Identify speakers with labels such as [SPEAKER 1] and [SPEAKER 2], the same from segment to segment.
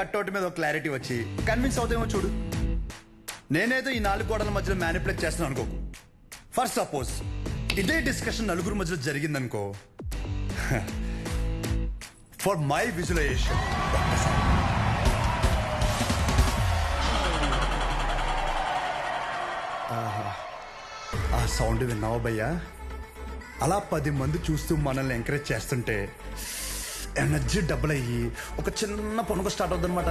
[SPEAKER 1] Cutout మీద ఒక clarity వచ్చి కన్విన్స్ అవుతామో చూడు. నేనేదో ఈ 4 గోడల మధ్యలో మ్యానిపులేట్ చేస్తున్నాను అనుకోకు. ఫర్ సపోజ్ ఇదే డిస్కషన్ నలుగురు మధ్యలో జరిగిందనుకో, ఫర్ మై విజువలైజేషన్ ఆ సౌండ్ విన్నావా భయ్యా? అలా 10 మంది చూస్తూ మనల్ని ఎంకరేజ్ చేస్తుంటే ఎనర్జీ డబుల్ అయ్యి ఒక చిన్న పొనుక స్టార్ట్ అవుతుంది అనమాట.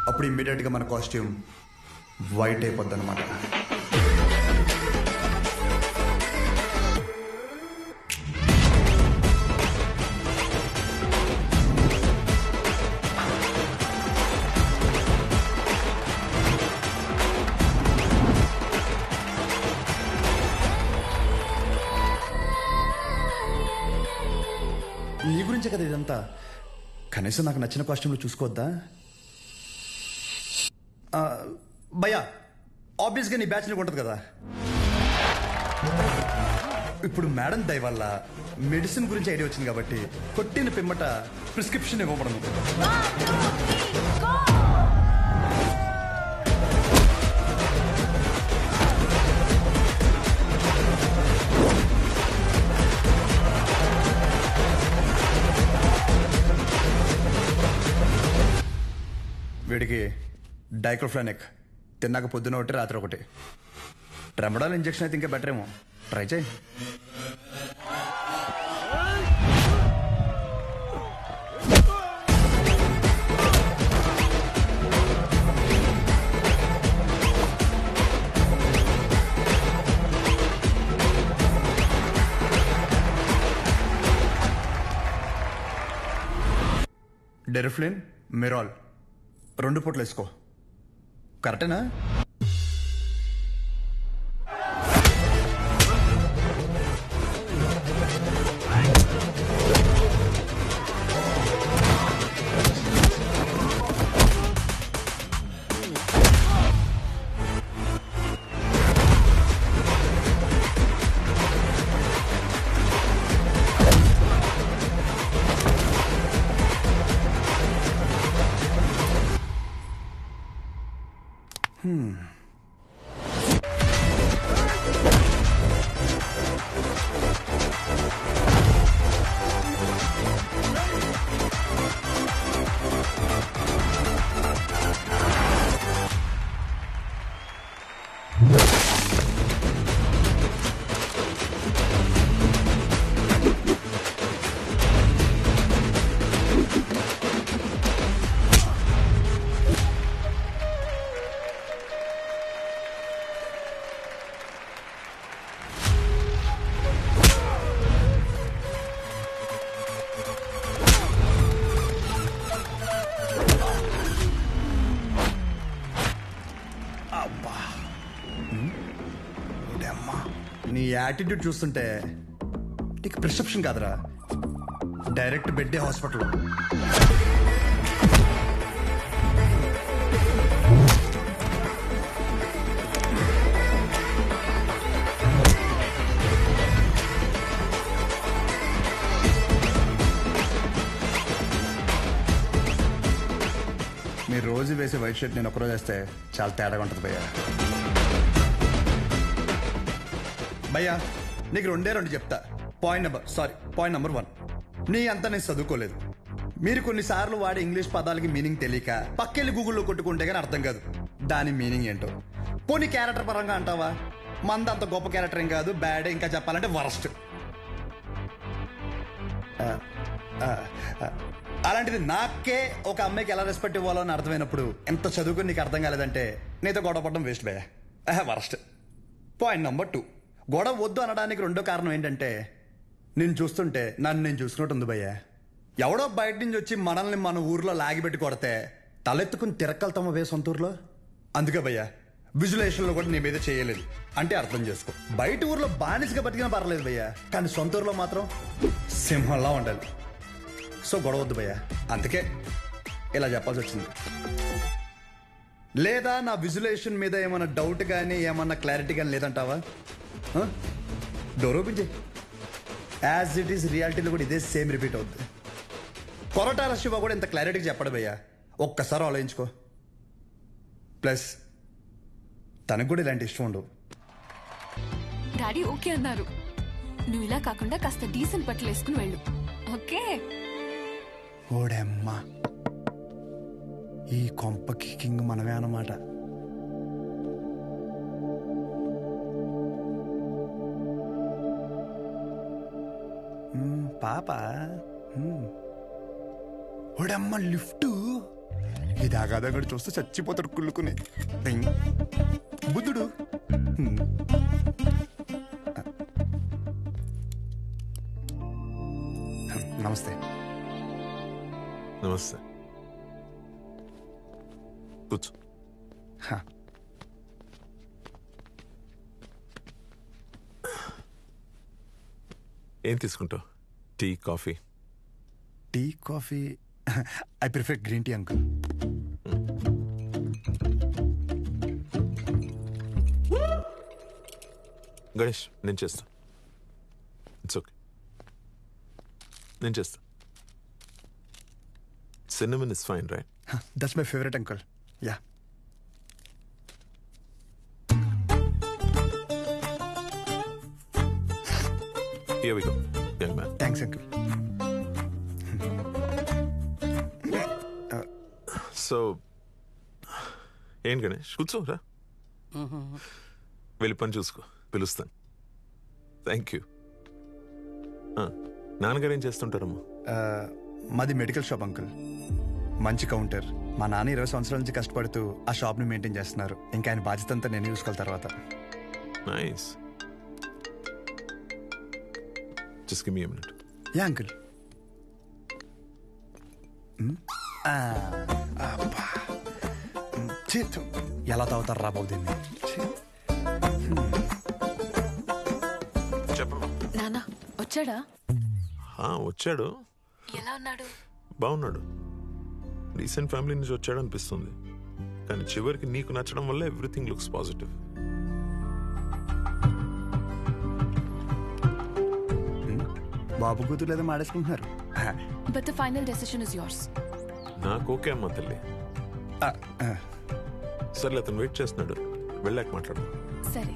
[SPEAKER 1] అప్పుడు ఇమ్మీడియట్ గా మన కాస్ట్యూమ్ వైట్ అయిపోద్ది అనమాట. నీ గురించే కదా ఇదంతా. కనీసం నాకు నచ్చిన కాస్ట్యూమ్లో చూసుకోవద్దా? భయ్యా, ఆబ్వియస్గా నీ బ్యాచ్ నీకు ఉంటుంది కదా. ఇప్పుడు మేడం దయ వల్ల మెడిసిన్ గురించి ఐడియా వచ్చింది కాబట్టి కొట్టిన పిమ్మట ప్రిస్క్రిప్షన్ ఇవ్వబడను. వీడికి డైక్లోఫెనాక్ తిన్నాక పొద్దున ఒకటి రాత్రి ఒకటి. ట్రెమడాల్ ఇంజెక్షన్ అయితే ఇంకా బెటర్ ఏమో, ట్రై చేయి. డెరిఫ్లిన్, మిరాల్ 2 పూటలు వేసుకో. కరెక్టేనా? నీ యాటిట్యూడ్ చూస్తుంటే నీకు ప్రిస్క్రిప్షన్ కాదురా, డైరెక్ట్ బెడ్డే హాస్పిటల్. మీరు రోజు వేసే వైట్ షర్ట్ నేను ఒకరోజు వేస్తే చాలా తేడాగా ఉంటుంది భయ్యా. భయ్యా, నీకు 2 చెప్తా. పాయింట్ నెంబర్ 1, నీ అంతా నేను చదువుకోలేదు. మీరు కొన్నిసార్లు వాడే ఇంగ్లీష్ పదాలకి మీనింగ్ తెలియక పక్కెళ్ళి గూగుల్లో కొట్టుకుంటే కానీ అర్థం కాదు దాని మీనింగ్ ఏంటో. పోనీ క్యారెక్టర్ పరంగా అంటావా, మంద అంత గొప్ప క్యారెక్టర్ ఏం కాదు, బ్యాడ్, ఇంకా చెప్పాలంటే వరస్ట్. అలాంటిది నాకే ఒక అమ్మాయికి ఎలా రెస్పెక్ట్ ఇవ్వాలో అని అర్థమైనప్పుడు ఎంత చదువుకుని నీకు అర్థం కాలేదంటే నీతో గొడవ పడడం వేస్ట్ భయ్యా, వరస్ట్. పాయింట్ నెంబర్ 2, గొడవ వద్దు అనడానికి 2వ కారణం ఏంటంటే నేను చూస్తుంటే నన్ను నేను చూసుకున్నట్టు ఉంది భయ్యా. ఎవడో బయట నుంచి వచ్చి మనల్ని మన ఊర్లో లాగిపెట్టి కొడితే తలెత్తుకుని తిరక్కలుతామా వే సొంత ఊర్లో. అందుకే భయ్యా విజువలైజేషన్లో కూడా నీ మీద చేయలేదు అంటే అర్థం చేసుకో. బయట ఊర్లో బానిసగా బతికినా పర్లేదు భయ్యా, కానీ సొంత ఊర్లో మాత్రం సింహంలా ఉండాలి. సో గొడవ వద్దు భయ్యా, అందుకే ఇలా చెప్పాల్సి వచ్చింది. లేదా నా విజువలైజేషన్ మీద ఏమైనా డౌట్ కానీ ఏమన్నా క్లారిటీ కానీ లేదంటావా? డోర్ ఓపెన్ చేయి. యాజ్ ఇట్ ఈస్ రియాలిటీలో కూడా ఇదే సేమ్ రిపీట్ అవుతుంది. కొరటాల శివ కూడా ఇంత క్లారిటీగా చెప్పడు భయ్యా. ఒక్కసారి ఆలోచించుకో. ప్లస్ తనకు కూడా ఇలాంటి ఇష్టం ఉండవు.
[SPEAKER 2] డాడీ ఓకే అన్నారు. నువ్వు ఇలా కాకుండా కాస్త డీసెంట్ బట్టలు వేసుకుని వెళ్ళు. ఓకే?
[SPEAKER 1] ఓడమ్మా, ఈ కొంపకి కింగ్ మనమే అన్నమాట. పాప ఓడమ్మ లిఫ్ట్ ఇది ఆగాదగడు చూస్తే చచ్చిపోతాడు కుళ్ళుకుని. బుద్ధుడు నమస్తే.
[SPEAKER 3] నమస్తే, కూర్చో. ఏం తీసుకుంటావు? Tea, coffee?
[SPEAKER 1] Tea, coffee I prefer green tea uncle.
[SPEAKER 3] Ganesh, నేను చేస్తా. ఇట్స్ ఓకే, నేను చేస్తా. Cinnamon is fine, right?
[SPEAKER 1] That's my favourite uncle. Yeah.
[SPEAKER 3] Here we go, young man.
[SPEAKER 1] Thanks uncle.
[SPEAKER 3] So ఏం గణేష్, కూర్చోరా. వెళ్ళి పని చూసుకో, పిలుస్తాను. Thank you. నాన్నగారు ఏం చేస్తుంటారమ్మా?
[SPEAKER 1] మాది మెడికల్ షాప్ అంకుల్. మంచి కౌంటర్. మా నాన్న 20 సంవత్సరాల నుంచి కష్టపడుతూ ఆ షాప్ని మెయింటైన్ చేస్తున్నారు. ఇంకా ఆయన బాధ్యత అంతా నేను చూసుకోవాలి తర్వాత.
[SPEAKER 3] Nice. Just give me a minute.
[SPEAKER 1] Yeah uncle. ఎలా తాగుతారు రా బాబు దీన్ని?
[SPEAKER 3] చెప్పమ్మా.
[SPEAKER 2] నాన్న వచ్చాడా?
[SPEAKER 3] వచ్చాడు.
[SPEAKER 2] ఎలా ఉన్నాడు?
[SPEAKER 3] బాగున్నాడు. రీసెంట్ ఫ్యామిలీ నుంచి వచ్చాడు అనిపిస్తుంది, కానీ చివరికి నీకు నచ్చడం వల్ల ఎవ్రీథింగ్ లుక్స్ పాజిటివ్.
[SPEAKER 1] బాబు కూతురు లేదా మాడేసుకుంటున్నారు.
[SPEAKER 2] But the final decision is yours.
[SPEAKER 3] నాకు ఓకే అమ్మా తల్లి. సర్లే, అతను వెయిట్ చేస్తున్నాడు, వెళ్ళాక మాట్లాడు.
[SPEAKER 2] సరే.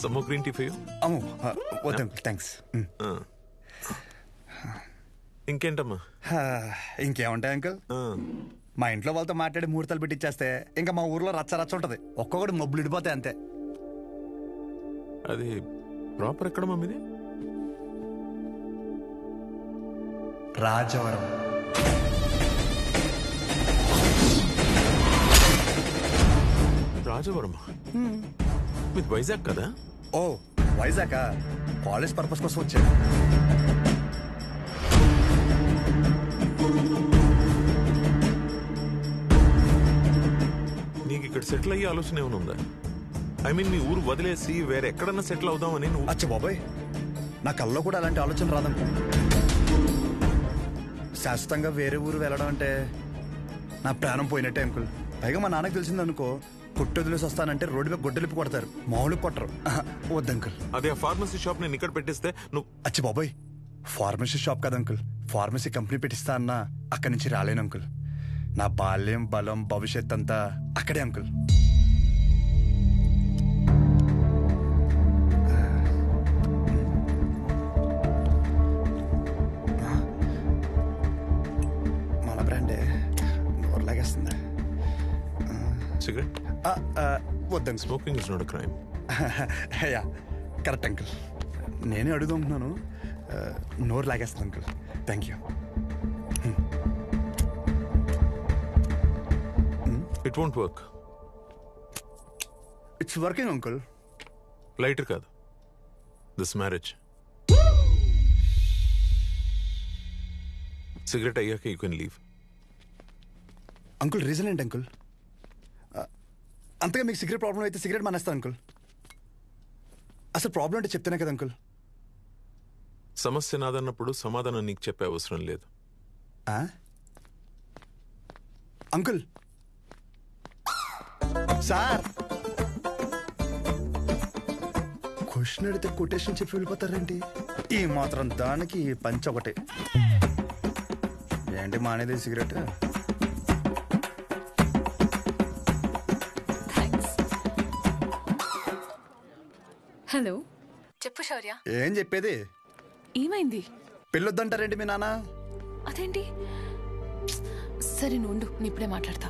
[SPEAKER 3] Some more green tea for you?
[SPEAKER 1] వద్దు థ్యాంక్స్.
[SPEAKER 3] ఇంకేంటమ్మా?
[SPEAKER 1] ఇంకేముంటాయి అంకుల్, మా ఇంట్లో వాళ్ళతో మాట్లాడి ముహూర్తాలు పెట్టిచ్చేస్తే ఇంకా మా ఊర్లో రచ్చ రచ్చ ఉంటది. ఒక్కొక్కటి మబ్బులు ఇడిపోతాయి అంతే.
[SPEAKER 3] అది ప్రాపర్ ఎక్కడ మమ్మీది?
[SPEAKER 1] రాజవరం.
[SPEAKER 3] రాజవరం మీది వైజాగ్ కదా?
[SPEAKER 1] ఓ వైజాగ్, కాలేజ్ పర్పస్ కోసం వచ్చాను.
[SPEAKER 3] నీకు ఇక్కడ సెటిల్ అయ్యే ఆలోచన ఏమైనా ఉందా? ఐ మీన్, మీ ఊరు వదిలేసి వేరే ఎక్కడన్నా సెటిల్ అవుదామని నువ్వు?
[SPEAKER 1] అచ్చ బాబాయ్, నా కల్లో కూడా అలాంటి ఆలోచన రాదనుకో. శాశ్వతంగా వేరే ఊరు వెళ్ళడం అంటే నా ప్రాణం పోయినట్టే అంకుల్. పైగా మా నాన్నకు తెలిసిందనుకో, కొట్టు వదిలేసి వస్తానంటే రోడ్డు మీద గొడ్డలిప్పి కొడతారు, మామూలు కొట్టరు. వద్దు అంకుల్.
[SPEAKER 3] అదే ఆ ఫార్మసీ షాప్ నేను ఇక్కడ పెట్టిస్తే నువ్వు?
[SPEAKER 1] అచ్చి బాబాయ్, ఫార్మసీ షాప్ కదా అంకుల్, ఫార్మసీ కంపెనీ పెట్టిస్తా అన్నా అక్కడి నుంచి రాలేను అంకుల్. నా బాల్యం, బలం, భవిష్యత్ అంతా అక్కడే అంకుల్. మన బ్రాండే నోరు లాగేస్తుంది.
[SPEAKER 3] సిగరెట్?
[SPEAKER 1] వద్దండి.
[SPEAKER 3] Smoking is not a crime.
[SPEAKER 1] Yeah correct uncle. నేనే అడుగుతున్నాను. నోరు లాగేస్తుంది uncle. Thank you.
[SPEAKER 3] It won't work.
[SPEAKER 1] It's working uncle.
[SPEAKER 3] Lighter కాదు, దిస్ మ్యారేజ్. సిగరెట్ అయ్యాక you can leave.
[SPEAKER 1] Uncle reason ఏంటి అంకుల్? అంతగా మీకు సిగరెట్ ప్రాబ్లం అయితే సిగరెట్ మానేస్తా అంకుల్. అసలు ప్రాబ్లం అంటే చెప్తేనే కదా అంకుల్.
[SPEAKER 3] సమస్య నాదన్నప్పుడు సమాధానం నీకు చెప్పే అవసరం లేదు.
[SPEAKER 1] ఆ? అంకుల్ సార్ క్వశ్చన్ అడిగితే కొటేషన్ చెప్పి వెళ్ళిపోతారేంటి? ఈ మాత్రం దానికి ఈ పంచ ఒకటి ఏంటి మానేది సిగరెట్?
[SPEAKER 2] థ్యాంక్స్. హలో, చెప్పు శౌర్య.
[SPEAKER 1] ఏం చెప్పేది?
[SPEAKER 2] ఏమైంది?
[SPEAKER 1] పెళ్ళొద్దంటారేంటి మీ నాన్న?
[SPEAKER 2] అదేంటి? సరే నువ్వు ఉండు, నేను ఇప్పుడే మాట్లాడతా.